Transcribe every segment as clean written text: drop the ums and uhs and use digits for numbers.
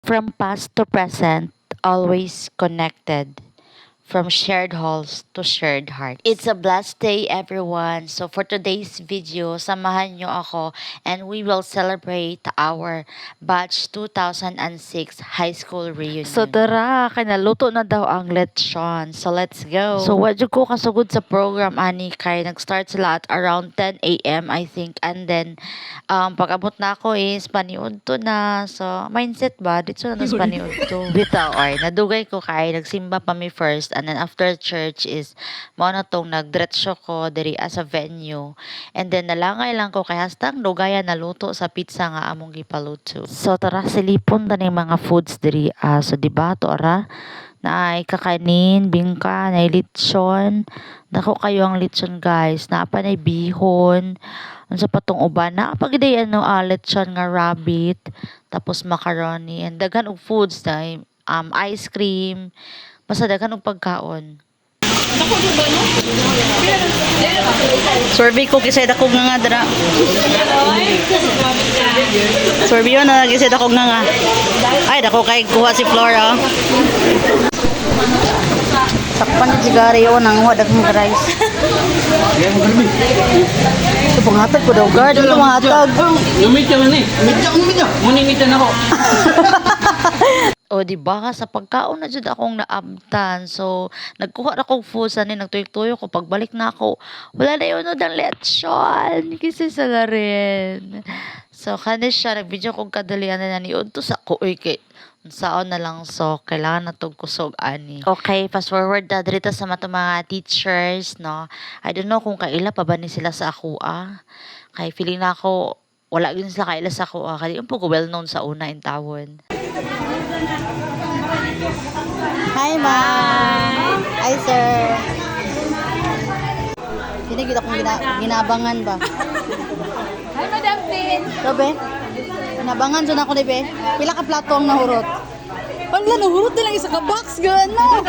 From past to present, always connected. From shared halls to shared hearts. It's a blessed day, everyone. So for today's video, samahan nyo ako and we will celebrate our batch 2006 high school reunion. So tara, kinaluto na daw ang lechon. So let's go. So wadyo ko kasugod sa program ani kay nag-start sila at around 10 a.m. I think, and then pag-abot na ako is paniud to na. So mindset ba dito na nas paniud to. Bitaw ay nadugay ko kay nagsimba pa mi first, and then after church is mao na tong nagdiretso ko diri as a venue, and then nalangay lang ko kay hastang dugaya naluto sa pizza nga among gipaluto. So tara silipon tani mga foods diri so di ba to ara na ay kakanin, bingka, na lechon. Dako kayo ang lechon guys. Naapa na bihon. Unsa pa tong uban na pag lechon nga rabbit, tapos macaroni and daghan og foods dai ice cream, basta daghan og pagkaon. Sorbet ko kisay dako nga dra. Sorbet yun na kisay dako nga. Ay dako kay kuha si Flora. Sakpan ni sigarilyo nang huwag akong rice. Ito panghatag ko daw guard. Ito panghatag. Lumit ka man eh. Muningit na ako. O di ba sa pagkaon na jud akong naabtan. So nagkuha na kong food sa ni nagtuyok-tuyok ko pagbalik na ako. Wala na yun ang lechon. Kasi sa rin. So kanis siya nag-video kong kadalian na niud to sa ko kay saon na lang, so kailangan na tong kusog ani. Okay, fast forward na dito sa mga teachers, no. I don't know kung kaila pa ba ni sila sa ako kay feeling na ako wala gyud sila kaila sa ako kay un po ko well known sa una in tawon. Hi ma'am. Hi sir. Hindi kita kung ginabangan ba? Hi, Madam Pin. Sabi? Nabangan dyan ako, dibe? Pila ka plato ang nahurot? Wala, nahurot na lang isa ka box, gano'n.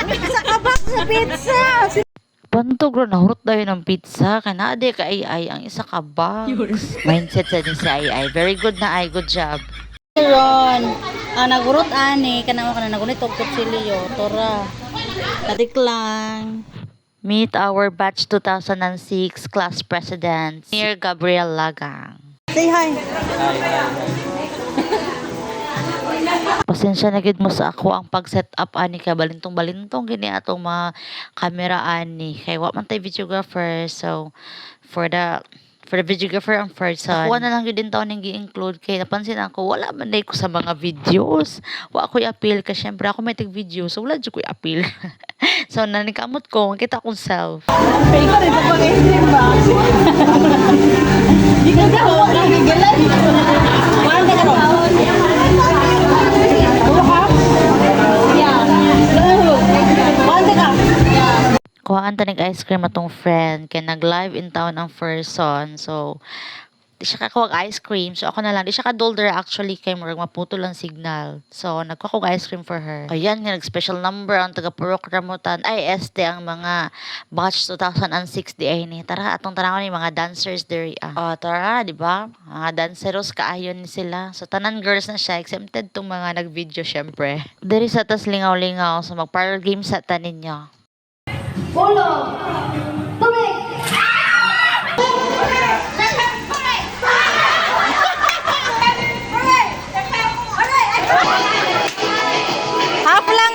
Isa ka box na pizza. Bantog ro nahurot daw ng pizza. Kanade ka ay ang isa ka box. Mindset sa din si ay. Very good na ay. Good job. Ron, nagurot ani. Kanamo ka na nagunit og kutsilyo. Tora. Tatik lang. Meet our batch 2006 class president, Mayor Gabriel Lagang. Say hi. Pasensya na gid mo sa ako ang pag-set up ani ka balintong-balintong gini atong mga camera ani kay wa man tay videographer, so for the videographer ang first son. Ako na lang yun din taon yung gi-include kay napansin ako wala man day ko sa mga videos. Wa ko i-appeal kasi syempre ako may tig-video so wala jud ko i-appeal. So nanikamot ko makita akong self. Pay ko rin pag stream ba? Di ka daw, nagigilan. Kuhaan ka na ko. Ano ka? Yeah. Kuhaan ka. Kuhaan ta nag-ice cream atong friend kay nag-live in town ang first son. So di siya kakuha ice cream. So ako na lang. Di siya ka-dolder actually kay murag maputol ang signal. So nagkuha ko ice cream for her. Ayan nga nag-special number ang taga-Purok Ramutan. Ay este ang mga batch 2006 di ay ni. Tara atong tanawon ni mga dancers diri tara di ba? Mga danceros kaayon ni sila. So tanan girls na siya exempted tong mga nag-video syempre. Diri sa tas lingaw-lingaw so mag-parlor game sa tanin niya. Polo! Tubig! Half lang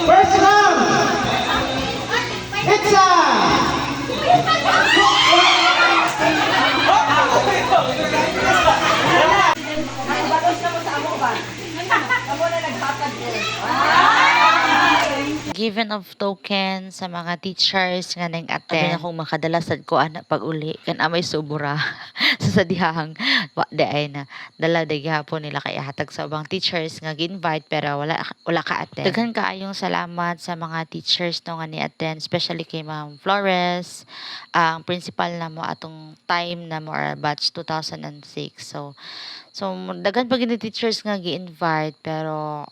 First round! Pizza! Given of token sa mga teachers nga nang attend. Abi akong makadalasad ko ana pag uli kan amay subura sa sadihang wa di ay na dala day gihapon nila kay hatag sa ubang teachers nga gi-invite pero wala ka attend. Daghan kaayong salamat sa mga teachers no nga ni attend, especially kay Ma'am Flores, ang principal na mo atong time na mo or batch 2006. So daghan pa gid teachers nga gi-invite pero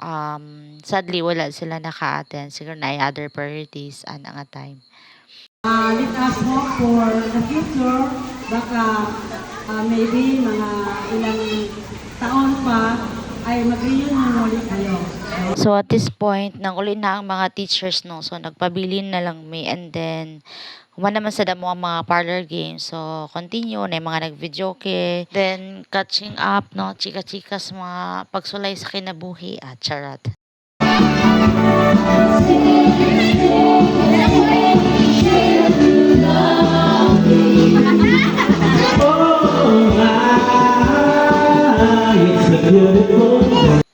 sadly wala sila naka-attend siguro na other priorities ana nga time. Let us hope for the future. Baka maybe mga ilang taon pa ay mag-reunion ulit kayo. So at this point, nanguli na ang mga teachers, no. So nagpabilin na lang me, and then human naman sa damo ang mga parlor games. So continue na yung mga nag-videoke, then catching up, no, chika-chika sa mga pagsulay sa kinabuhi at charat.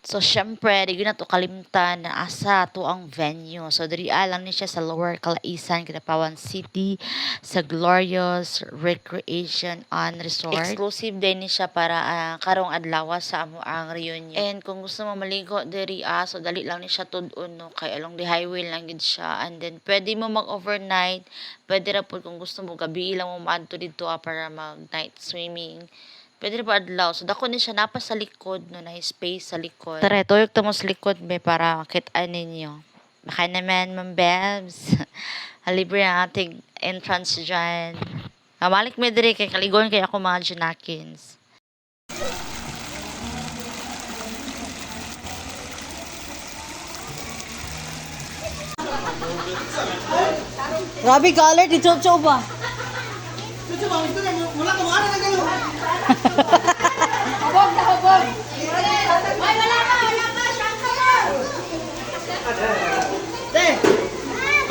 So, syempre, di na to kalimtan na asa to ang venue. So, diri lang ni siya sa Lower Calaisan, Kinapawan City, sa Glorious Recreation and Resort. Exclusive din ni siya para karong adlaw sa amo ang reunion. And kung gusto mo maligo diri so dali lang ni siya tudon, no, kay along the highway lang gid siya. And then pwede mo mag-overnight, pwede ra pud kung gusto mo gabi lang mo maadto dito para mag-night swimming. Pwede pa adlaw. So, dako ni siya napa sa likod, no, na space sa likod. Tara, tuyok to mo sa likod, be, para makitaan ninyo. Baka naman, Ma'am Bebs. Libre ang ating entrance dyan. Malik me dire kay kaligon kay ako mga Junakins. Grabe color, di chocho ba? Habog na habog. Ay, wala ka, siyangka mo.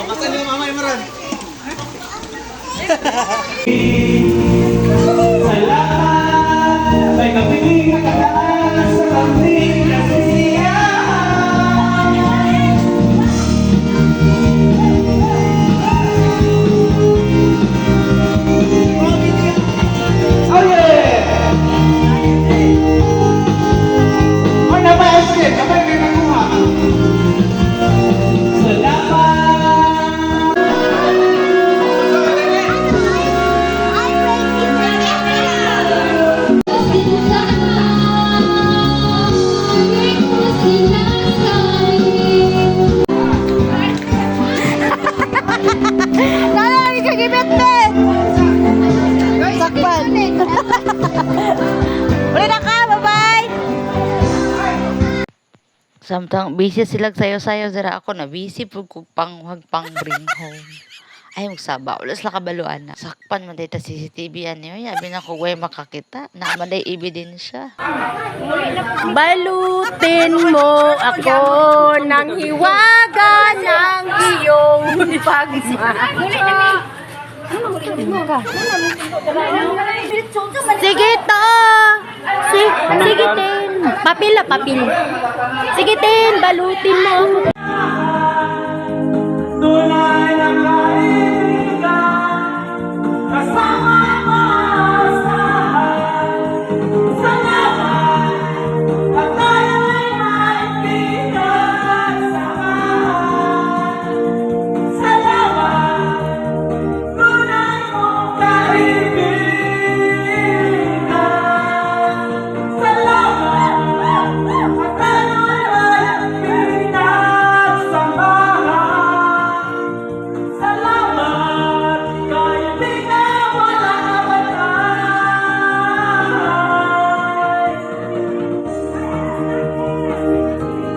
Kapasan niyo mama yung maran. Salamat, may kapiling nakataas sa kaming Oh yeah! Oh, napayos kapag may nakuha. Salamat! Kala lagi kagibit, Ben! Sakpan! Uli na ka, bye-bye! Samtang busy sila sayo-sayo, dira ako na busy pug kog pang bring home. Ay, magsaba. Ulas la kabaluan na. Sakpan man dito CCTV ano yun. Yabi na ko, way makakita. Naaman day ebidensya. Balutin mo ako ng hiwaga ng iyong pagmamahal. Sige to! Sige tin! Papil. Sige tin, balutin mo ako. Tunay na kaibigan, kasama mo sa lahat. Salamat, at tayo ay maibigan sa mahal. Salamat, tunay mong kaibigan. Salamat, at tayo ay maibigan sa mahal. Salamat, kaibigan, walang batay.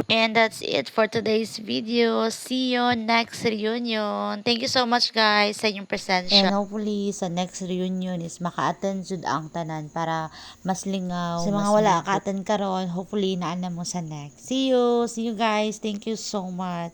And that's it for today's video. See you next reunion. Thank you so much guys sa inyong presensya. And hopefully sa next reunion is maka-attend jud ang tanan para mas lingaw. Sa mga wala ka-attend karon, hopefully naana mo sa next. See you guys. Thank you so much.